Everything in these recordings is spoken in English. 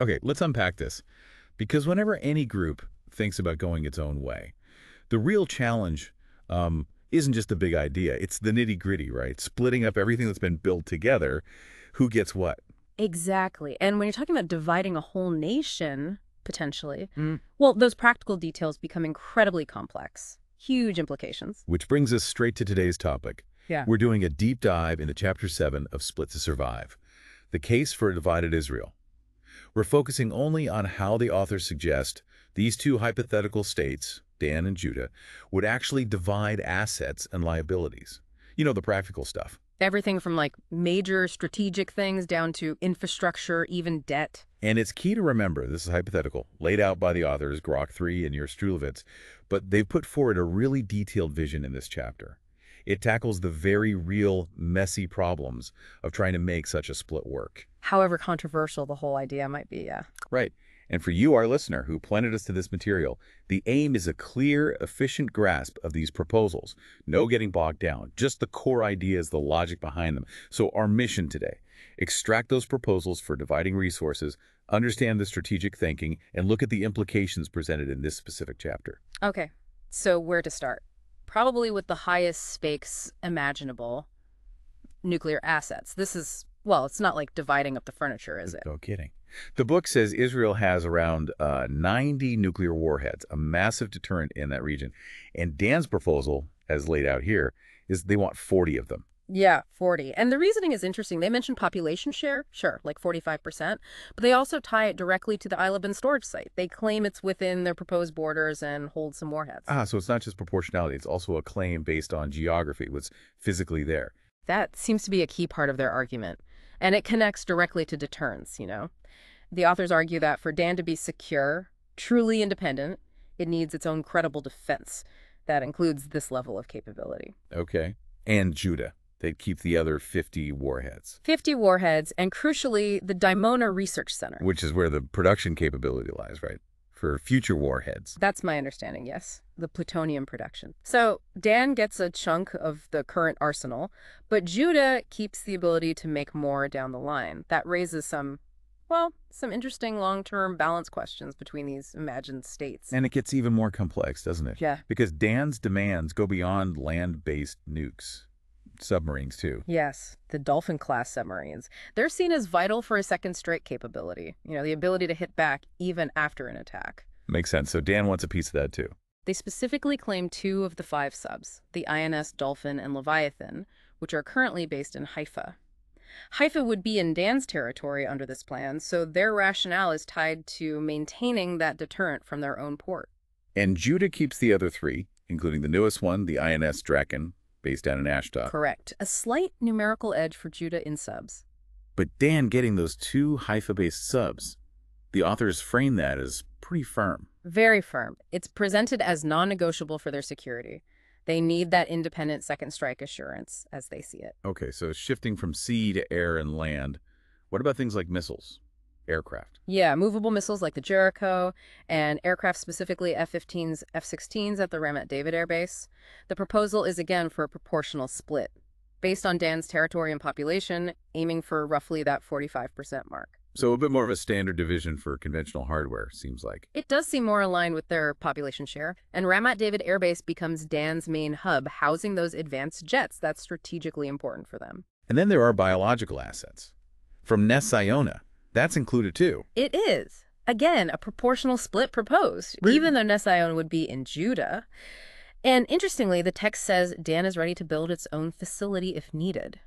Okay, let's unpack this. Because whenever any group thinks about going its own way, the real challenge isn't just the big idea. It's the nitty-gritty, right? Splitting up everything that's been built together, who gets what. Exactly. And when you're talking about dividing a whole nation, potentially, Mm. well, those practical details become incredibly complex. Huge implications. Which brings us straight to today's topic. Yeah. We're doing a deep dive into Chapter 7 of Split to Survive, the case for a divided Israel. We're focusing only on how the authors suggest these two hypothetical states, Dan and Judah, would actually divide assets and liabilities. You know, the practical stuff. Everything from like major strategic things down to infrastructure, even debt. And it's key to remember, this is hypothetical, laid out by the authors, Grok 3 and your Strulevitz, but they've put forward a really detailed vision in this chapter. It tackles the very real, messy problems of trying to make such a split work. However controversial the whole idea might be, yeah. Right. And for you, our listener, who pointed us to this material, the aim is a clear, efficient grasp of these proposals. No getting bogged down, just the core ideas, the logic behind them. So our mission today, extract those proposals for dividing resources, understand the strategic thinking, and look at the implications presented in this specific chapter. Okay, so where to start? Probably with the highest stakes imaginable, nuclear assets. This is, well, it's not like dividing up the furniture, is it? No kidding. The book says Israel has around 90 nuclear warheads, a massive deterrent in that region. And Dan's proposal, as laid out here, is they want 40 of them. Yeah, 40. And the reasoning is interesting. They mentioned population share, sure, like 45%, but they also tie it directly to the Islabin storage site. They claim it's within their proposed borders and hold some warheads. So it's not just proportionality, it's also a claim based on geography, what's physically there. That seems to be a key part of their argument. And it connects directly to deterrence, you know? The authors argue that for Dan to be secure, truly independent, it needs its own credible defense that includes this level of capability. Okay. And Judah. They'd keep the other 50 warheads. 50 warheads, and crucially, the Dimona Research Center. Which is where the production capability lies, right? For future warheads. That's my understanding, yes. The plutonium production. So Dan gets a chunk of the current arsenal, but Judah keeps the ability to make more down the line. That raises some interesting long-term balance questions between these imagined states. And it gets even more complex, doesn't it? Yeah. Because Dan's demands go beyond land-based nukes. Submarines, too. Yes, the Dolphin-class submarines. They're seen as vital for a second strike capability. You know, the ability to hit back even after an attack. Makes sense. So Dan wants a piece of that, too. They specifically claim 2 of the 5 subs, the INS Dolphin and Leviathan, which are currently based in Haifa. Haifa would be in Dan's territory under this plan, so their rationale is tied to maintaining that deterrent from their own port. And Judah keeps the other 3, including the newest one, the INS Draken, based down in Ashdod. Correct. A slight numerical edge for Judah in subs. But Dan getting those 2 Haifa-based subs, the authors frame that as pretty firm. Very firm. It's presented as non-negotiable for their security. They need that independent second strike assurance, as they see it. Okay, so shifting from sea to air and land. What about things like missiles, aircraft? Yeah, movable missiles like the Jericho, and aircraft specifically F-15s, F-16s at the Ramat David Air Base. The proposal is again for a proportional split, based on Dan's territory and population, aiming for roughly that 45% mark. So a bit more of a standard division for conventional hardware, seems like. It does seem more aligned with their population share, and Ramat David Air Base becomes Dan's main hub, housing those advanced jets that's strategically important for them. And then there are biological assets. From Ness Iona, that's included too. It is. Again, a proportional split proposed, even though Ness Iona would be in Judah. And interestingly, the text says Dan is ready to build its own facility if needed.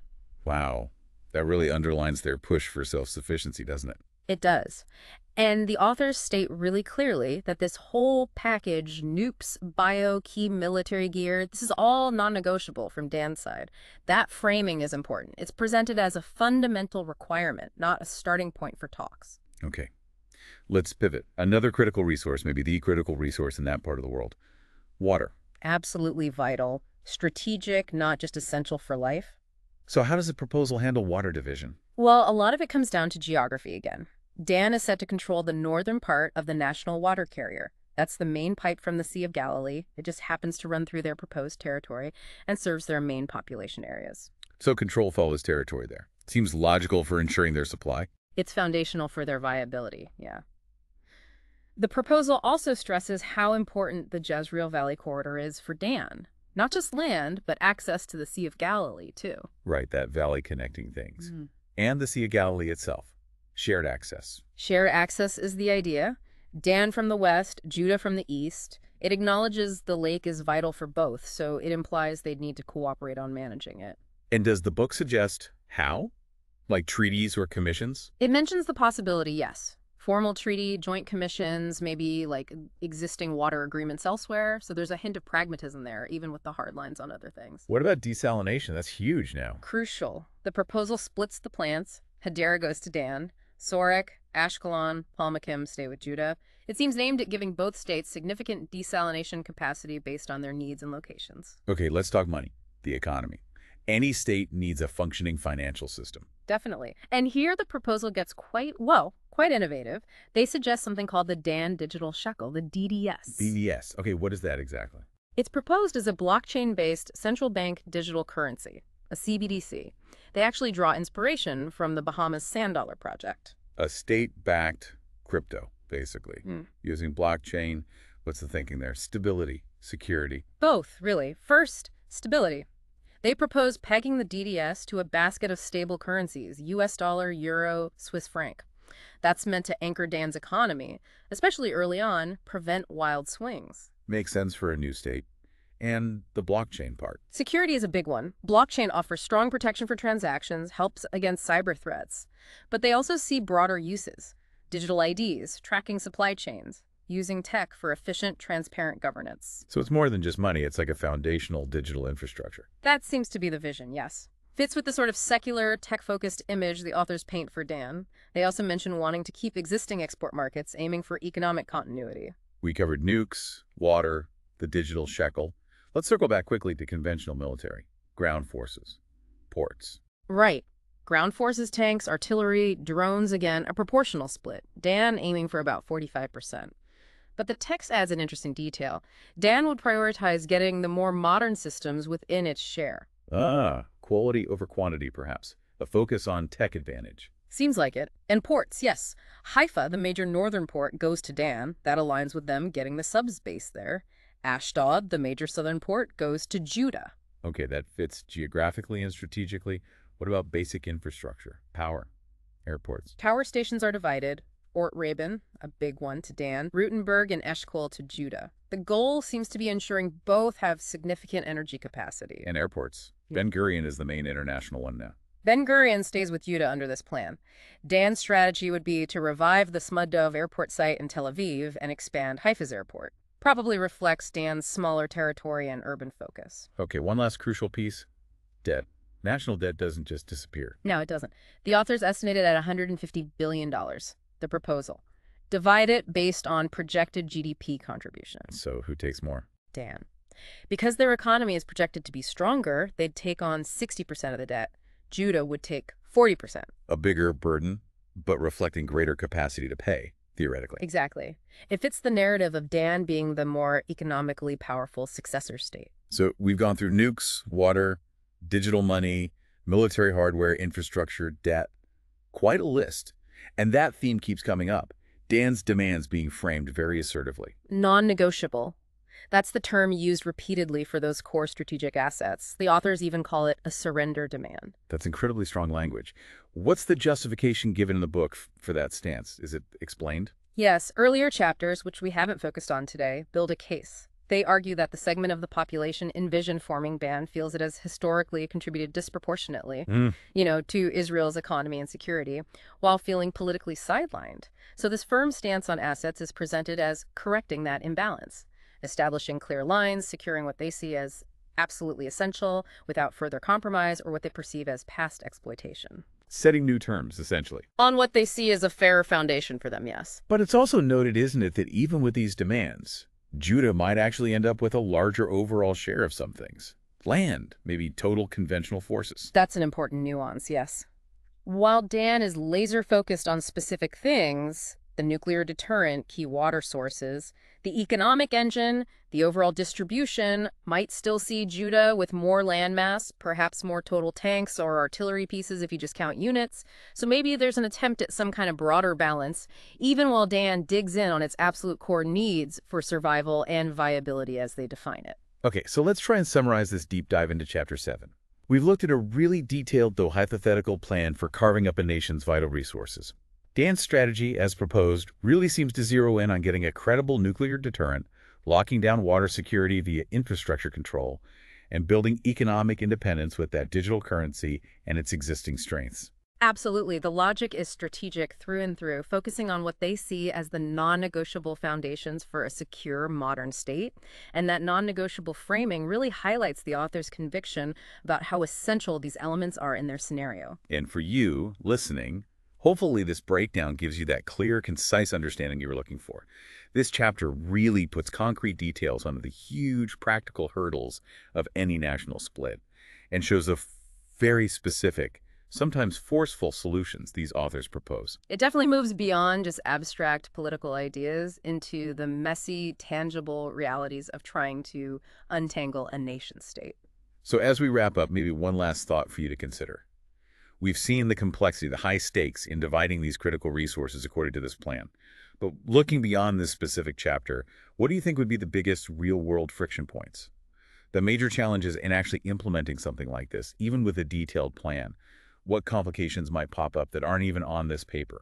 Wow. That really underlines their push for self-sufficiency, doesn't it? It does. And the authors state really clearly that this whole package, nukes, bio, key military gear, this is all non-negotiable from Dan's side. That framing is important. It's presented as a fundamental requirement, not a starting point for talks. Okay. Let's pivot. Another critical resource, maybe the critical resource in that part of the world. Water. Absolutely vital. Strategic, not just essential for life. So how does the proposal handle water division? Well, a lot of it comes down to geography again. Dan is set to control the northern part of the national water carrier. That's the main pipe from the Sea of Galilee. It just happens to run through their proposed territory and serves their main population areas. So control follows territory there. Seems logical for ensuring their supply. It's foundational for their viability, yeah. The proposal also stresses how important the Jezreel Valley corridor is for Dan. Not just land, but access to the Sea of Galilee, too. Right, that valley connecting things. Mm. And the Sea of Galilee itself. Shared access. Shared access is the idea. Dan from the west, Judah from the east. It acknowledges the lake is vital for both, so it implies they'd need to cooperate on managing it. And does the book suggest how? Like treaties or commissions? It mentions the possibility, yes. Formal treaty, joint commissions, maybe like existing water agreements elsewhere. So there's a hint of pragmatism there, even with the hard lines on other things. What about desalination? That's huge now. Crucial. The proposal splits the plants. Hadera goes to Dan. Sorek, Ashkelon, Palmakim stay with Judah. It seems aimed at giving both states significant desalination capacity based on their needs and locations. Okay, let's talk money, the economy. Any state needs a functioning financial system. Definitely. And here the proposal gets quite innovative. They suggest something called the Dan Digital Shekel, the DDS. DDS. Okay, what is that exactly? It's proposed as a blockchain-based central bank digital currency, a CBDC. They actually draw inspiration from the Bahamas Sand Dollar project. A state-backed crypto, basically. Using blockchain. What's the thinking there? Stability, security. Both, really. First, stability. They propose pegging the DDS to a basket of stable currencies, US dollar, euro, Swiss franc. That's meant to anchor Dan's economy, especially early on, prevent wild swings. Makes sense for a new state. And the blockchain part. Security is a big one. Blockchain offers strong protection for transactions, helps against cyber threats. But they also see broader uses. Digital IDs, tracking supply chains, using tech for efficient, transparent governance. So it's more than just money. It's like a foundational digital infrastructure. That seems to be the vision, yes. Fits with the sort of secular, tech-focused image the authors paint for Dan. They also mention wanting to keep existing export markets, aiming for economic continuity. We covered nukes, water, the digital shekel. Let's circle back quickly to conventional military, ground forces, ports. Right. Ground forces, tanks, artillery, drones, again, a proportional split. Dan aiming for about 45%. But the text adds an interesting detail. Dan would prioritize getting the more modern systems within its share. Quality over quantity, perhaps. A focus on tech advantage. Seems like it. And ports, yes. Haifa, the major northern port, goes to Dan. That aligns with them getting the subs based there. Ashdod, the major southern port, goes to Judah. Okay, that fits geographically and strategically. What about basic infrastructure? Power, airports. Power stations are divided. Ort Rabin, a big one, to Dan. Rutenberg and Eshkol to Judah. The goal seems to be ensuring both have significant energy capacity. And airports. Ben Gurion is the main international one now. Ben Gurion stays with Judah under this plan. Dan's strategy would be to revive the Smud-Dov airport site in Tel Aviv and expand Haifa's airport. Probably reflects Dan's smaller territory and urban focus. Okay, one last crucial piece. Debt. National debt doesn't just disappear. No, it doesn't. The authors estimated at $150 billion. The proposal. Divide it based on projected GDP contributions. So who takes more? Dan. Because their economy is projected to be stronger, they'd take on 60% of the debt. Judah would take 40%. A bigger burden, but reflecting greater capacity to pay, theoretically. Exactly. It fits the narrative of Dan being the more economically powerful successor state. So we've gone through nukes, water, digital money, military hardware, infrastructure, debt. Quite a list. And that theme keeps coming up. Dan's demands being framed very assertively. Non-negotiable. That's the term used repeatedly for those core strategic assets. The authors even call it a surrender demand. That's incredibly strong language. What's the justification given in the book for that stance? Is it explained? Yes, earlier chapters, which we haven't focused on today, build a case. They argue that the segment of the population envisioned forming ban feels it has historically contributed disproportionately, to Israel's economy and security, while feeling politically sidelined. So this firm stance on assets is presented as correcting that imbalance, establishing clear lines, securing what they see as absolutely essential without further compromise or what they perceive as past exploitation. Setting new terms, essentially. On what they see as a fairer foundation for them, yes. But it's also noted, isn't it, that even with these demands, Judah might actually end up with a larger overall share of some things. Land, maybe total conventional forces. That's an important nuance, yes. While Dan is laser-focused on specific things, the nuclear deterrent, key water sources. The economic engine, the overall distribution, might still see Judah with more landmass, perhaps more total tanks or artillery pieces if you just count units. So maybe there's an attempt at some kind of broader balance, even while Dan digs in on its absolute core needs for survival and viability as they define it. Okay, so let's try and summarize this deep dive into Chapter 7. We've looked at a really detailed, though hypothetical, plan for carving up a nation's vital resources. Dan's strategy, as proposed, really seems to zero in on getting a credible nuclear deterrent, locking down water security via infrastructure control, and building economic independence with that digital currency and its existing strengths. Absolutely. The logic is strategic through and through, focusing on what they see as the non-negotiable foundations for a secure modern state. And that non-negotiable framing really highlights the author's conviction about how essential these elements are in their scenario. And for you, listening, hopefully this breakdown gives you that clear, concise understanding you were looking for. This chapter really puts concrete details on the huge practical hurdles of any national split and shows the very specific, sometimes forceful solutions these authors propose. It definitely moves beyond just abstract political ideas into the messy, tangible realities of trying to untangle a nation state. So as we wrap up, maybe one last thought for you to consider. We've seen the complexity, the high stakes in dividing these critical resources according to this plan. But looking beyond this specific chapter, what do you think would be the biggest real-world friction points? The major challenges in actually implementing something like this, even with a detailed plan. What complications might pop up that aren't even on this paper?